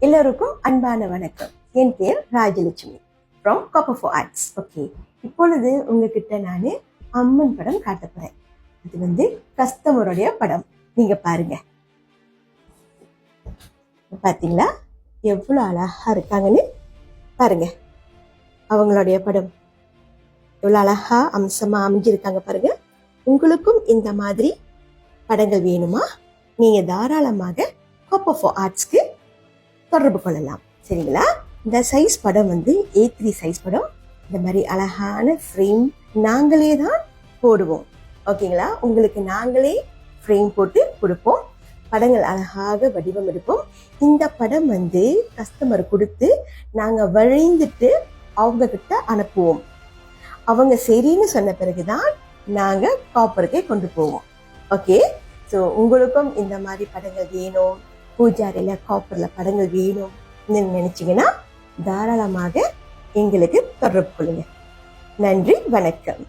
எல்லோருக்கும் அன்பான வணக்கம். என் பேர் Rajalakshmi from copper for arts. Okay, இப்பொழுது உங்ககிட்ட நான் அம்மன் படம் காட்ட போறேன். இது கஸ்டமருடைய படம். நீங்க பாருங்க, பாத்தீங்களா எவ்வளவு அழகா இருக்காங்கன்னு பாருங்க. அவங்களுடைய படம் எவ்வளவு அழகா அம்சமா அமைஞ்சிருக்காங்க பாருங்க. உங்களுக்கும் இந்த மாதிரி படங்கள் வேணுமா? நீங்க தாராளமாக காப்பர் ஃபார் ஆர்ட்ஸ்க்கு தொடர்பு கொள்ளலாம். சரிங்களா? இந்த சைஸ் படம் A3 சைஸ் படம். இந்த மாதிரி அழகான ஃப்ரேம் நாங்களே தான் போடுவோம். ஓகேங்களா? உங்களுக்கு நாங்களே ஃப்ரேம் போட்டு கொடுப்போம். படங்கள் அழகாக வடிவம் எடுப்போம். இந்த படம் கஸ்டமர் கொடுத்து நாங்க வரைந்துட்டு அவங்க கிட்ட அனுப்புவோம். அவங்க சரின்னு சொன்ன பிறகுதான் நாங்க காப்பருக்கே கொண்டு போவோம். ஓகே, ஸோ உங்களுக்கும் இந்த மாதிரி படங்கள் வேணும், பூஜாரில காப்பர்ல படங்கள் வேணும்னு நினைச்சீங்கன்னா தாராளமாக எங்களுக்கு தொடர்பு கொள்ளுங்க. நன்றி, வணக்கம்.